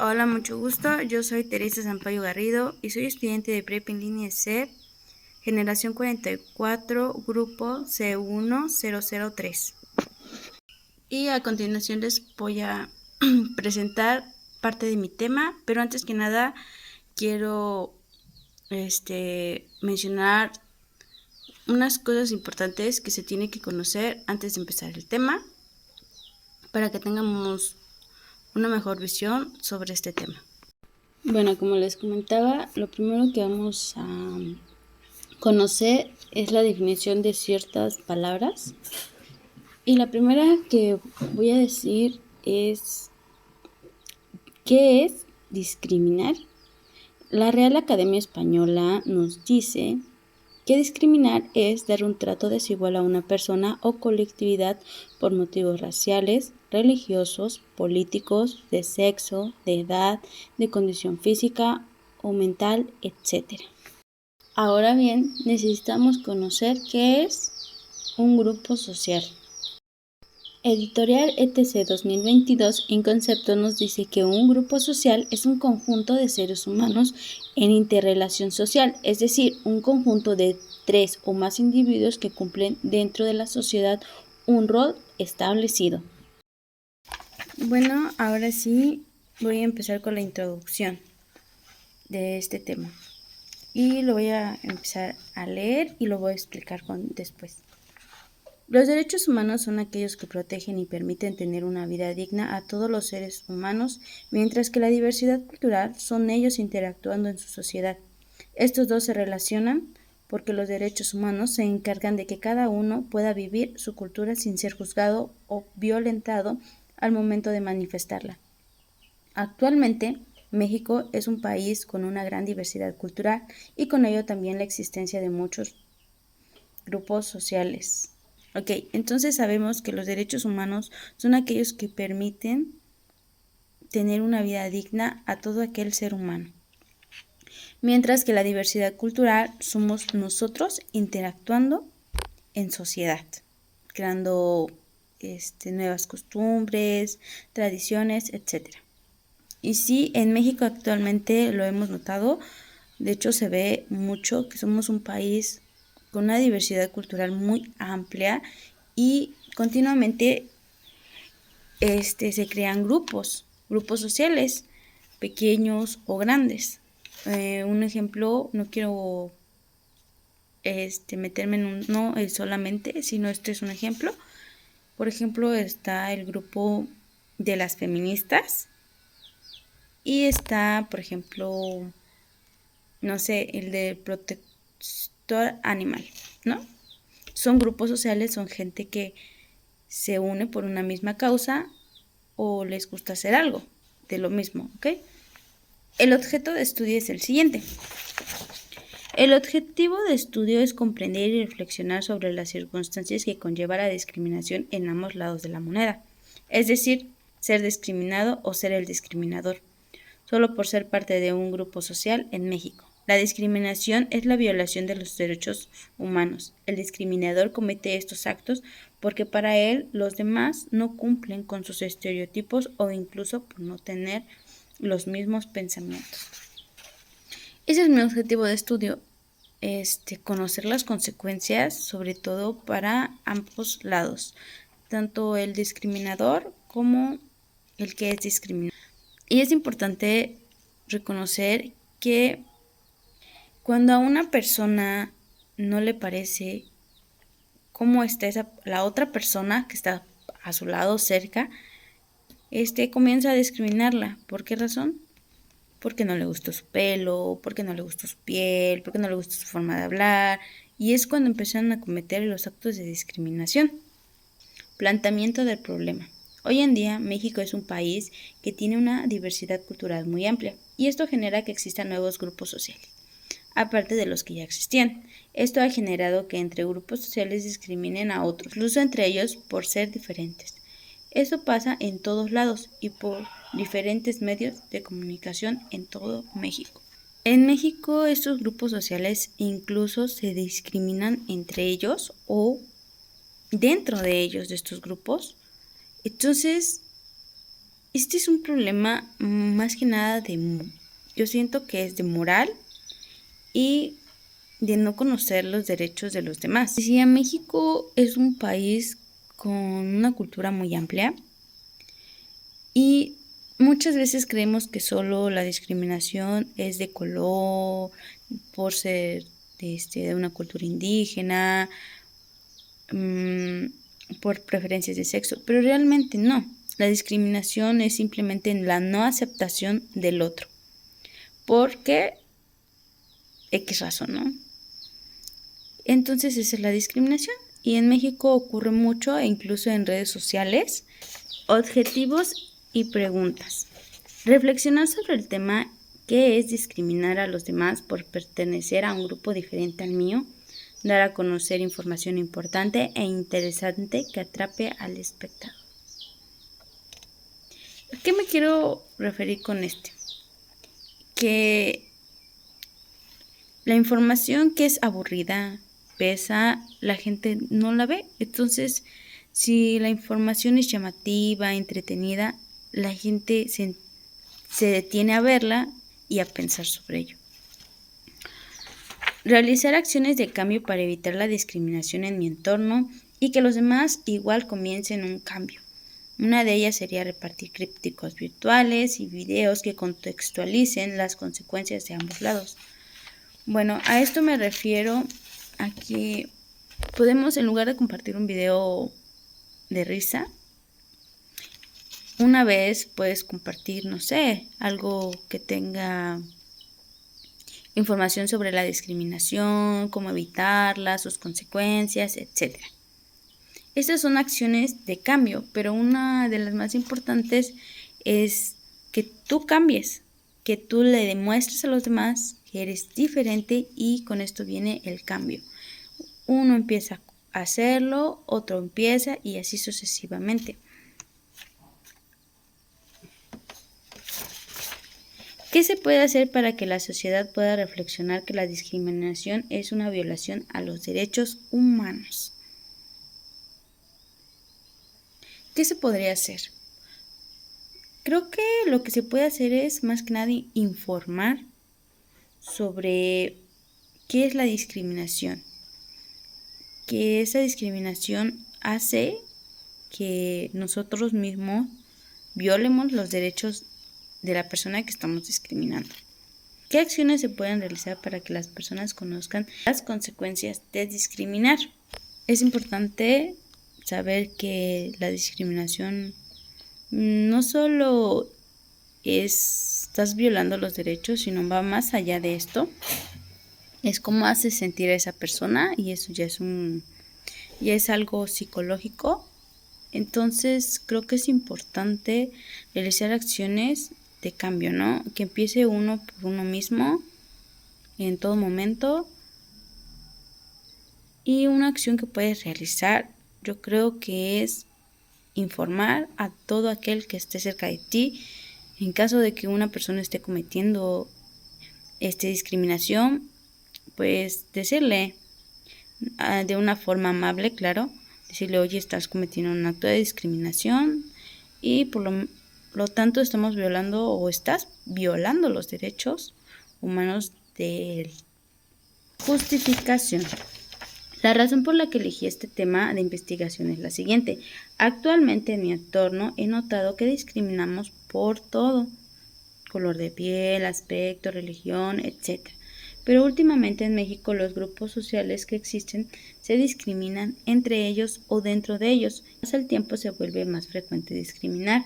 Hola, mucho gusto. Yo soy Teresa Sampaio Garrido y soy estudiante de Prepa en línea CEP, generación 44, grupo C1003. Y a continuación les voy a presentar parte de mi tema, pero antes que nada quiero mencionar unas cosas importantes que se tiene que conocer antes de empezar el tema para que tengamos una mejor visión sobre este tema. Bueno, como les comentaba, lo primero que vamos a conocer es la definición de ciertas palabras. Y la primera que voy a decir es ¿qué es discriminar? La Real Academia Española nos dice que discriminar es dar un trato desigual a una persona o colectividad por motivos raciales, religiosos, políticos, de sexo, de edad, de condición física o mental, etc. Ahora bien, necesitamos conocer qué es un grupo social. Editorial ETC 2022 en concepto nos dice que un grupo social es un conjunto de seres humanos en interrelación social, es decir, un conjunto de 3 o más individuos que cumplen dentro de la sociedad un rol establecido. Bueno, ahora sí voy a empezar con la introducción de este tema y lo voy a empezar a leer y lo voy a explicar después. Los derechos humanos son aquellos que protegen y permiten tener una vida digna a todos los seres humanos, mientras que la diversidad cultural son ellos interactuando en su sociedad. Estos dos se relacionan porque los derechos humanos se encargan de que cada uno pueda vivir su cultura sin ser juzgado o violentado al momento de manifestarla. Actualmente, México es un país con una gran diversidad cultural y con ello también la existencia de muchos grupos sociales. Ok, entonces sabemos que los derechos humanos son aquellos que permiten tener una vida digna a todo aquel ser humano. Mientras que la diversidad cultural somos nosotros interactuando en sociedad, creando nuevas costumbres, tradiciones, etc. Y sí, en México actualmente lo hemos notado, de hecho se ve mucho que somos un país con una diversidad cultural muy amplia y continuamente se crean grupos sociales, pequeños o grandes. Un ejemplo, no quiero meterme en un no solamente, sino este es un ejemplo. Por ejemplo, está el grupo de las feministas y está, por ejemplo, no sé, el de protector animal, ¿no? Son grupos sociales, son gente que se une por una misma causa o les gusta hacer algo de lo mismo, ¿ok? El objeto de estudio es el siguiente. El objetivo de estudio es comprender y reflexionar sobre las circunstancias que conlleva la discriminación en ambos lados de la moneda, es decir, ser discriminado o ser el discriminador, solo por ser parte de un grupo social en México. La discriminación es la violación de los derechos humanos. El discriminador comete estos actos porque para él los demás no cumplen con sus estereotipos o incluso por no tener los mismos pensamientos. Ese es mi objetivo de estudio, conocer las consecuencias, sobre todo para ambos lados, tanto el discriminador como el que es discriminado. Y es importante reconocer que cuando a una persona no le parece cómo está la otra persona que está a su lado cerca, comienza a discriminarla. ¿Por qué razón? Porque no le gustó su pelo, porque no le gustó su piel, porque no le gustó su forma de hablar. Y es cuando empezaron a cometer los actos de discriminación. Planteamiento del problema. Hoy en día, México es un país que tiene una diversidad cultural muy amplia, y esto genera que existan nuevos grupos sociales, aparte de los que ya existían. Esto ha generado que entre grupos sociales discriminen a otros, incluso entre ellos por ser diferentes. Esto pasa en todos lados y por diferentes medios de comunicación en todo México. En México estos grupos sociales incluso se discriminan entre ellos o dentro de ellos, de estos grupos. Entonces, Este es un problema más que nada yo siento que es de moral y de no conocer los derechos de los demás. Decía, México es un país con una cultura muy amplia y muchas veces creemos que solo la discriminación es de color, por ser de una cultura indígena, por preferencias de sexo, pero realmente no. La discriminación es simplemente la no aceptación del otro. Porque X razón, ¿no? Entonces esa es la discriminación. Y en México ocurre mucho, e incluso en redes sociales, objetivos y preguntas. Reflexionar sobre el tema, ¿qué es discriminar a los demás por pertenecer a un grupo diferente al mío? Dar a conocer información importante e interesante que atrape al espectador. ¿A qué me quiero referir con este? Que la información que es aburrida, pesa, la gente no la ve. Entonces, si la información es llamativa, entretenida, la gente se detiene a verla y a pensar sobre ello. Realizar acciones de cambio para evitar la discriminación en mi entorno y que los demás igual comiencen un cambio. Una de ellas sería repartir crípticos virtuales y videos que contextualicen las consecuencias de ambos lados. Bueno, a esto me refiero a que podemos, en lugar de compartir un video de risa, una vez puedes compartir, no sé, algo que tenga información sobre la discriminación, cómo evitarla, sus consecuencias, etc. Estas son acciones de cambio, pero una de las más importantes es que tú cambies, que tú le demuestres a los demás que eres diferente y con esto viene el cambio. Uno empieza a hacerlo, otro empieza y así sucesivamente. ¿Qué se puede hacer para que la sociedad pueda reflexionar que la discriminación es una violación a los derechos humanos? ¿Qué se podría hacer? Creo que lo que se puede hacer es más que nada informar sobre qué es la discriminación. Que esa discriminación hace que nosotros mismos violemos los derechos de la persona que estamos discriminando. ¿Qué acciones se pueden realizar para que las personas conozcan las consecuencias de discriminar? Es importante saber que la discriminación no solo estás violando los derechos, sino va más allá de esto. Es cómo hace sentir a esa persona y eso ya es algo psicológico. Entonces creo que es importante realizar acciones de cambio, ¿no? Que empiece uno por uno mismo en todo momento. Y una acción que puedes realizar, yo creo que es informar a todo aquel que esté cerca de ti en caso de que una persona esté cometiendo discriminación, pues decirle de una forma amable, claro, decirle, oye, estás cometiendo un acto de discriminación y por lo tanto estamos violando o estás violando los derechos humanos de él. Justificación. La razón por la que elegí este tema de investigación es la siguiente. Actualmente en mi entorno he notado que discriminamos por todo, color de piel, aspecto, religión, etc. Pero últimamente en México los grupos sociales que existen se discriminan entre ellos o dentro de ellos. Pasa el tiempo se vuelve más frecuente discriminar.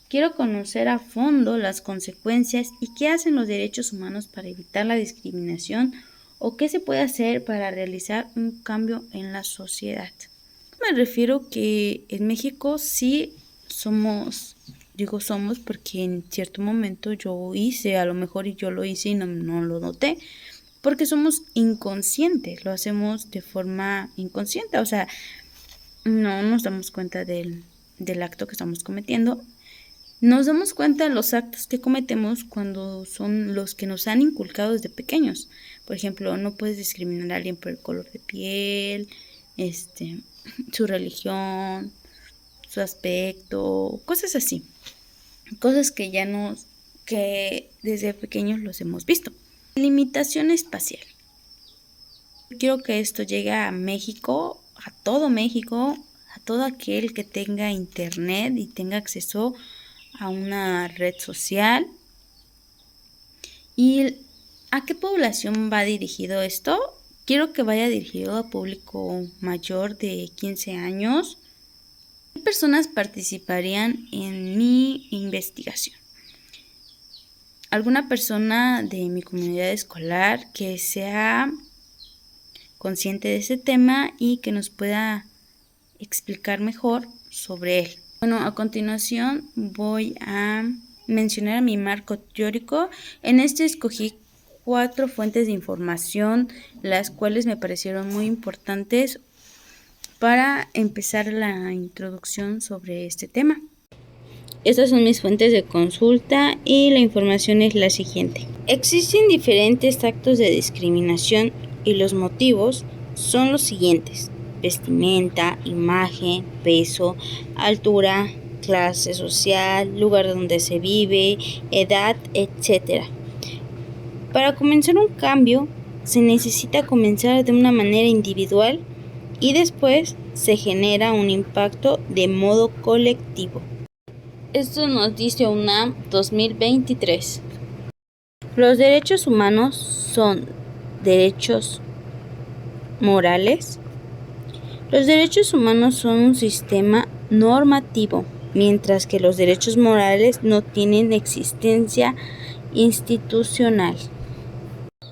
Quiero conocer a fondo las consecuencias y qué hacen los derechos humanos para evitar la discriminación o qué se puede hacer para realizar un cambio en la sociedad. Me refiero que en México sí digo somos porque en cierto momento yo hice, a lo mejor yo lo hice y no lo noté, porque somos inconscientes, lo hacemos de forma inconsciente, o sea, no nos damos cuenta del acto que estamos cometiendo. Nos damos cuenta de los actos que cometemos cuando son los que nos han inculcado desde pequeños. Por ejemplo, no puedes discriminar a alguien por el color de piel, su religión, su aspecto, cosas así. cosas que desde pequeños los hemos visto. Limitación espacial. Quiero que esto llegue a México, a todo aquel que tenga internet y tenga acceso a una red social. ¿Y a qué población va dirigido esto? Quiero que vaya dirigido a público mayor de 15 años. ¿Qué personas participarían en mi investigación? Alguna persona de mi comunidad escolar que sea consciente de ese tema y que nos pueda explicar mejor sobre él. Bueno, a continuación voy a mencionar mi marco teórico. En este escogí 4 fuentes de información, las cuales me parecieron muy importantes para empezar la introducción sobre este tema. Estas son mis fuentes de consulta y la información es la siguiente. Existen diferentes actos de discriminación y los motivos son los siguientes: vestimenta, imagen, peso, altura, clase social, lugar donde se vive, edad, etc. Para comenzar un cambio, se necesita comenzar de una manera individual y después se genera un impacto de modo colectivo. Esto nos dice UNAM 2023. Los derechos humanos son derechos morales. Los derechos humanos son un sistema normativo, mientras que los derechos morales no tienen existencia institucional.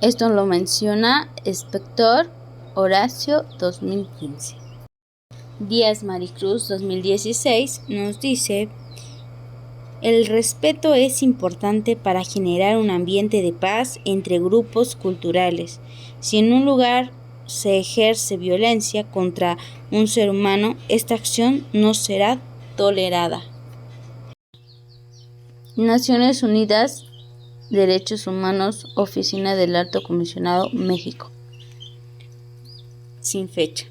Esto lo menciona Spector Horacio 2015. Díaz Maricruz 2016 nos dice: el respeto es importante para generar un ambiente de paz entre grupos culturales. Si en un lugar se ejerce violencia contra un ser humano, esta acción no será tolerada. Naciones Unidas, Derechos Humanos, Oficina del Alto Comisionado, México. Sin fecha.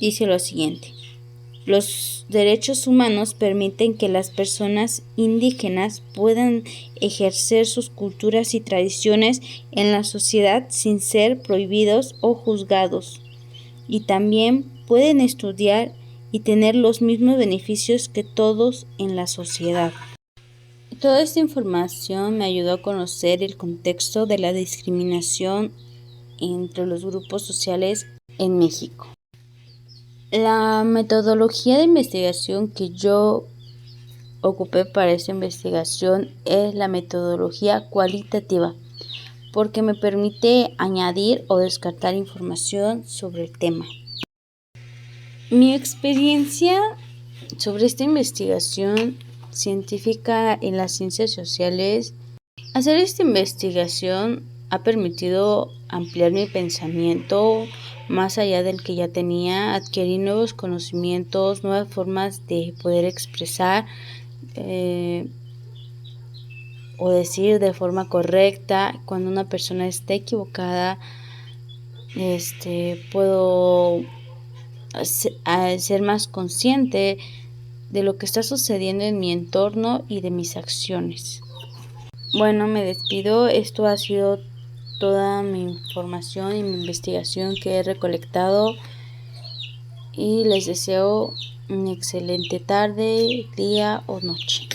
Dice lo siguiente: los derechos humanos permiten que las personas indígenas puedan ejercer sus culturas y tradiciones en la sociedad sin ser prohibidos o juzgados, y también pueden estudiar y tener los mismos beneficios que todos en la sociedad. Toda esta información me ayudó a conocer el contexto de la discriminación entre los grupos sociales en México. La metodología de investigación que yo ocupé para esta investigación es la metodología cualitativa, porque me permite añadir o descartar información sobre el tema. Mi experiencia sobre esta investigación científica en las ciencias sociales, hacer esta investigación ha permitido ampliar mi pensamiento más allá del que ya tenía, adquirir nuevos conocimientos, nuevas formas de poder expresar o decir de forma correcta. Cuando una persona está equivocada, puedo ser más consciente de lo que está sucediendo en mi entorno y de mis acciones. Bueno, me despido. Esto ha sido toda mi información y mi investigación que he recolectado y les deseo una excelente tarde, día o noche.